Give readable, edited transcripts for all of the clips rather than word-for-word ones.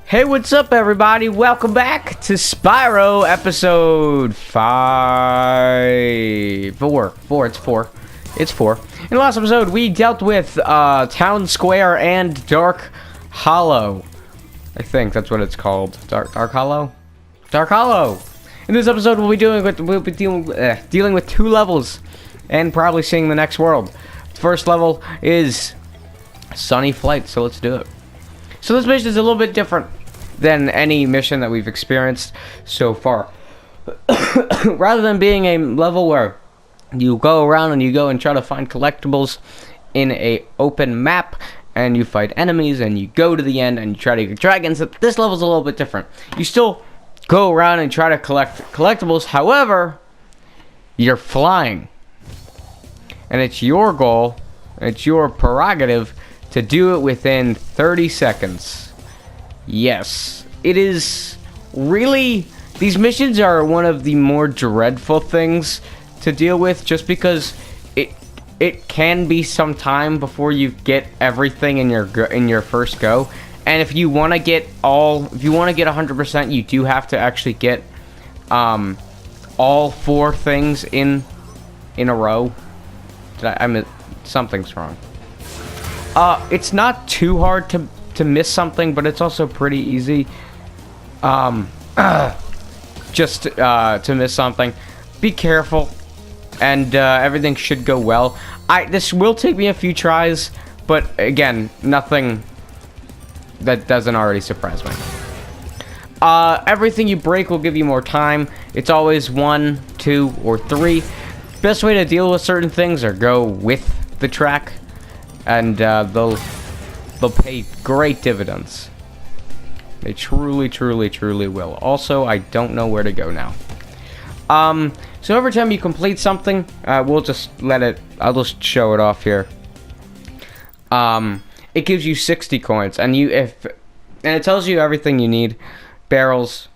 Hey, what's up, everybody? Welcome back to Spyro episode 5. It's 4. In the last episode, we dealt with Town Square and Dark Hollow. I think that's what it's called. Dark Hollow? Dark Hollow! In this episode, we'll be dealing with 2 levels and probably seeing the next world. The first level is Sunny Flight, so let's do it. So this mission is a little bit different than any mission that we've experienced so far. Rather than being a level where you go around and you go and try to find collectibles in a open map and you fight enemies and you go to the end and you try to get dragons, this level's a little bit different. You still go around and try to collect collectibles, however, you're flying. And it's your goal, it's your prerogative to do it within 30 seconds. Yes, it is really... These missions are one of the more dreadful things to deal with, just because it can be some time before you get everything in your first go. And if you want to get 100%, you do have to actually get all 4 things in a row. Something's wrong. It's not too hard to miss something, but it's also pretty easy just to miss something. Be careful, and everything should go well. This will take me a few tries, but again, nothing that doesn't already surprise me. Everything you break will give you more time. It's always 1, 2, or 3. Best way to deal with certain things are go with the track, and they'll pay great dividends. They truly, truly, truly will. Also, I don't know where to go now. So every time you complete something, I'll just show it off here. It gives you 60 coins, and it tells you everything you need: barrels,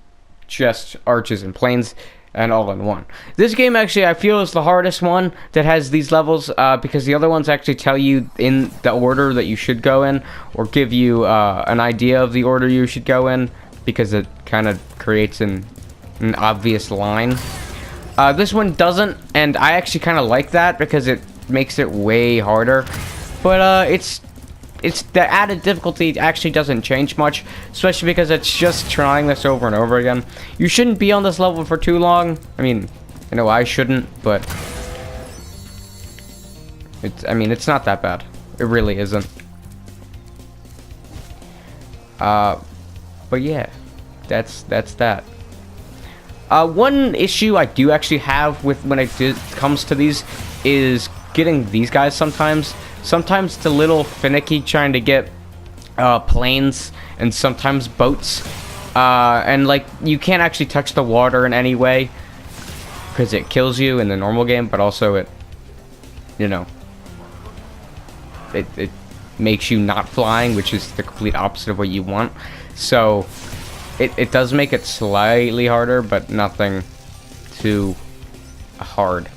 chests, arches, and planes, and all in one. This game actually, I feel, is the hardest one that has these levels, because the other ones actually tell you in the order that you should go in, or give you an idea of the order you should go in, because it kind of creates an obvious line. This one doesn't, and I actually kind of like that because it makes it way harder. But the added difficulty actually doesn't change much, especially because it's just trying this over and over again. You shouldn't be on this level for too long. I mean, I know I shouldn't, but it's not that bad. It really isn't. But yeah, that's that. One issue I do actually have with when it comes to these is getting these guys sometimes. Sometimes it's a little finicky trying to get planes, and sometimes boats. And like, you can't actually touch the water in any way because it kills you in the normal game, but also it makes you not flying, which is the complete opposite of what you want. So it does make it slightly harder, but nothing too hard.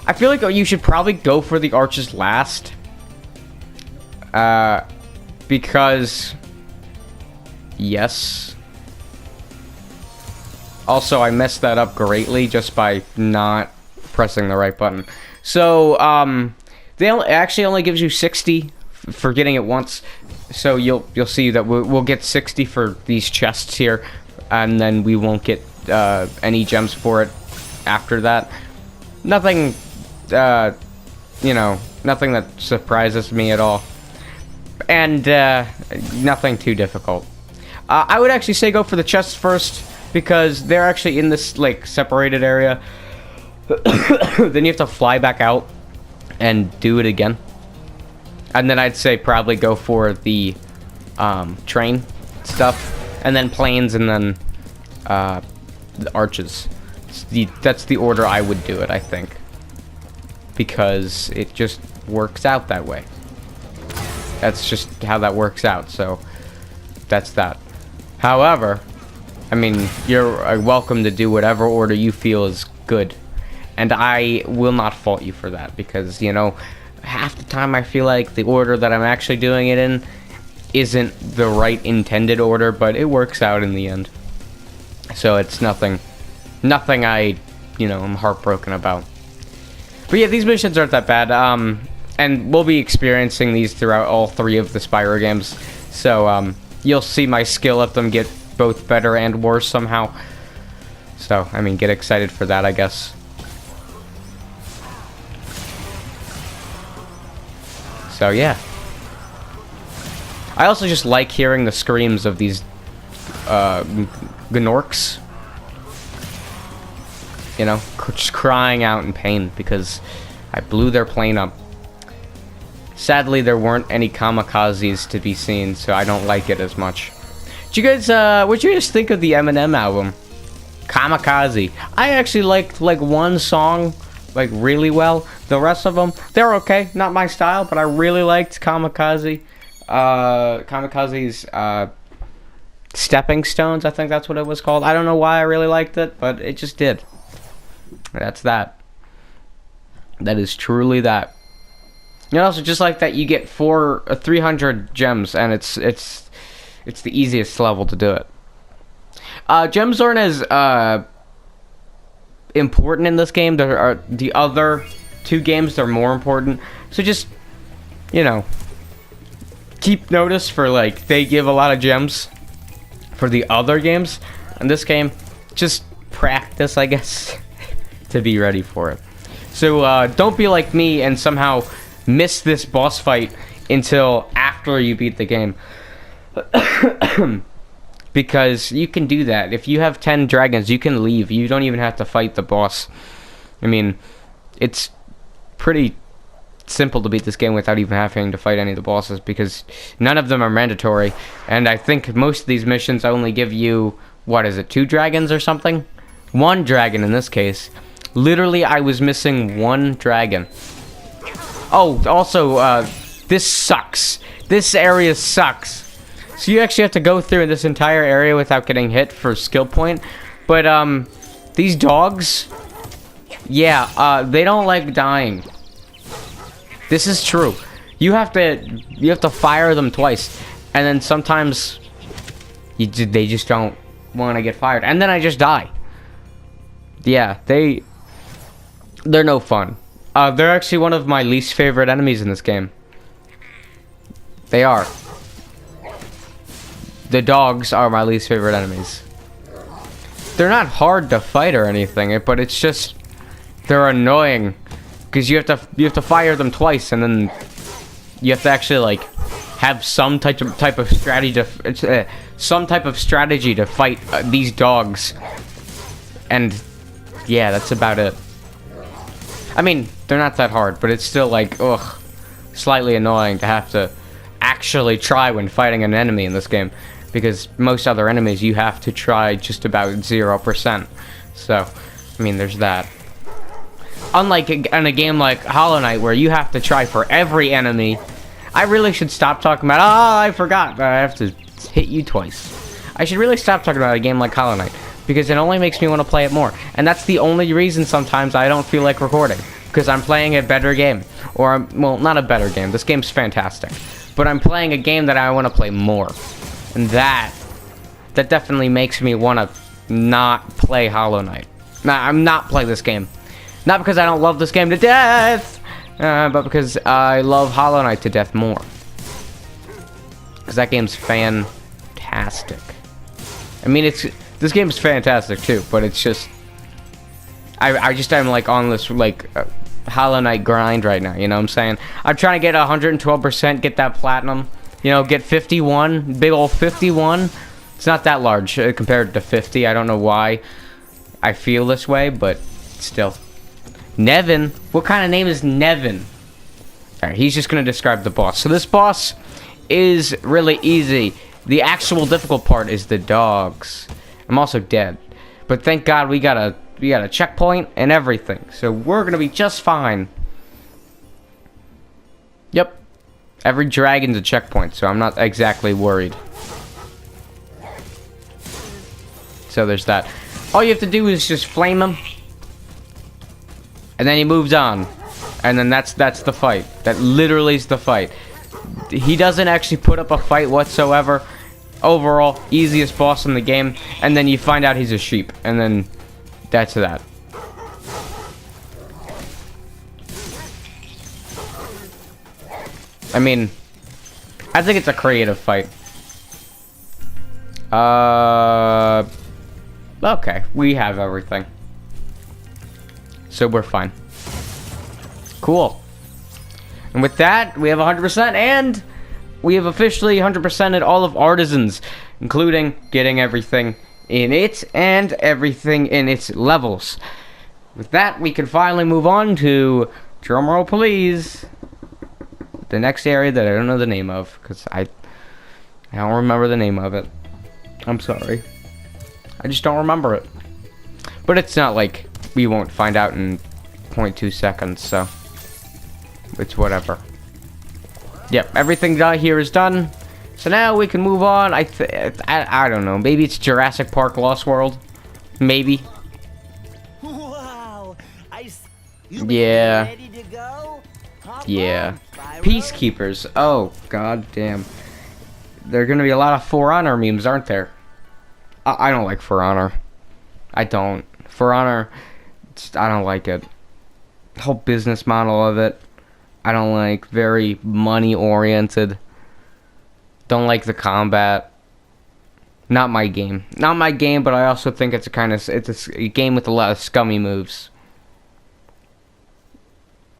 I feel like you should probably go for the arches last, because yes. Also, I messed that up greatly just by not pressing the right button. So it actually only gives you 60 for getting it once. So you'll see that we'll get 60 for these chests here, and then we won't get any gems for it after that. Nothing. Nothing that surprises me at all, and nothing too difficult. I would actually say go for the chests first, because they're actually in this like separated area. Then you have to fly back out and do it again, and then I'd say probably go for the train stuff, and then planes, and then the arches. That's the order I would do it, I think, because it just works out that way. That's just how that works out, so that's that. However, I mean, you're welcome to do whatever order you feel is good, and I will not fault you for that, because, half the time I feel like the order that I'm actually doing it in isn't the right intended order, but it works out in the end. So it's nothing I, I'm heartbroken about. But yeah, these missions aren't that bad. And we'll be experiencing these throughout all 3 of the Spyro games. So, you'll see my skill at them get both better and worse somehow. So, I mean, get excited for that, I guess. So, yeah. I also just like hearing the screams of these, Gnorks. Just crying out in pain because I blew their plane up. Sadly, there weren't any kamikazes to be seen, so I don't like it as much. Did you guys, what'd you guys think of the Eminem album? Kamikaze. I actually liked, like, one song, like, really well. The rest of them, they're okay. Not my style, but I really liked Kamikaze. Kamikaze's, Stepping Stones, I think that's what it was called. I don't know why I really liked it, but it just did. That's that. That is truly that. Also just like that, you get 300 gems, and it's the easiest level to do it. Gems aren't as important in this game. There are the other 2 games. They're more important. So just keep notice for, like, they give a lot of gems for the other games. In this game, just practice, I guess, to be ready for it. So don't be like me and somehow miss this boss fight until after you beat the game. Because you can do that. If you have 10 dragons, you can leave. You don't even have to fight the boss. I mean, it's pretty simple to beat this game without even having to fight any of the bosses, because none of them are mandatory. And I think most of these missions only give you, 2 dragons or something? 1 dragon in this case. Literally, I was missing 1 dragon. Oh, also, this sucks. This area sucks. So you actually have to go through this entire area without getting hit for skill point. But, these dogs, yeah, they don't like dying. This is true. You have to fire them twice. And then sometimes, they just don't want to get fired. And then I just die. Yeah, they're no fun. They're actually one of my least favorite enemies in this game. They are. The dogs are my least favorite enemies. They're not hard to fight or anything, but it's just they're annoying because you have to fire them twice, and then you have to actually, like, have some type of strategy to fight these dogs. And yeah, that's about it. I mean, they're not that hard, but it's still, like, slightly annoying to have to actually try when fighting an enemy in this game, because most other enemies you have to try just about 0%. So, I mean, there's that. Unlike in a game like Hollow Knight, where you have to try for every enemy. I really should stop talking about, I forgot, I have to hit you twice. I should really stop talking about a game like Hollow Knight, because it only makes me want to play it more. And that's the only reason sometimes I don't feel like recording, because I'm playing a better game. Or, well, not a better game. This game's fantastic. But I'm playing a game that I want to play more. And that definitely makes me want to not play Hollow Knight. I'm not playing this game. Not because I don't love this game to death, but because I love Hollow Knight to death more. Because that game's fantastic. I mean, this game is fantastic too, but it's just I'm like on this like Hollow Knight grind right now, you know what I'm saying? I'm trying to get 112%, get that platinum, get 51, big old 51. It's not that large compared to 50. I don't know why I feel this way, but still. Nevin? What kind of name is Nevin? Alright, he's just going to describe the boss. So this boss is really easy. The actual difficult part is the dogs. I'm also dead. But thank God we got a checkpoint and everything. So we're going to be just fine. Yep. Every dragon's a checkpoint, so I'm not exactly worried. So there's that. All you have to do is just flame him. And then he moves on. And then that's the fight. That literally is the fight. he doesn't actually put up a fight whatsoever. Overall, easiest boss in the game, and then you find out he's a sheep, and then that's that. I mean, I think it's a creative fight. Okay, we have everything. So we're fine. Cool. And with that, we have 100%, and we have officially 100%ed all of Artisans, including getting everything in it and everything in its levels. With that, we can finally move on to, drumroll please, the next area that I don't know the name of, because I don't remember the name of it. I'm sorry. I just don't remember it. But it's not like we won't find out in 0.2 seconds, so it's whatever. Yep, everything here is done. So now we can move on. I don't know. Maybe it's Jurassic Park Lost World. Maybe. Wow. Yeah. Ready to go? Yeah. Peacekeepers. Oh, god damn. There are going to be a lot of For Honor memes, aren't there? I don't like For Honor. I don't. For Honor, I don't like it. The whole business model of it, I don't like. Very money-oriented. Don't like the combat. Not my game. Not my game, but I also think it's a game with a lot of scummy moves.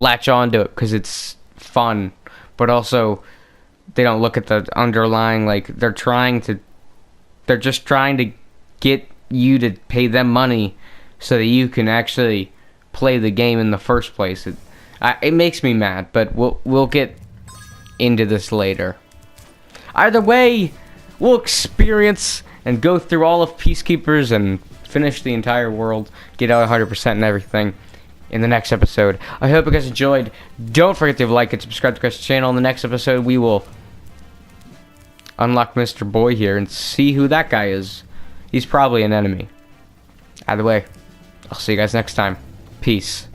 Latch onto it because it's fun, but also they don't look at the underlying, like, they're just trying to get you to pay them money so that you can actually play the game in the first place. It makes me mad, but we'll get into this later. Either way, we'll experience and go through all of Peacekeepers and finish the entire world, get out 100% and everything in the next episode. I hope you guys enjoyed. Don't forget to like and subscribe to the channel. In the next episode, we will unlock Mr. Boy here and see who that guy is. He's probably an enemy. Either way, I'll see you guys next time. Peace.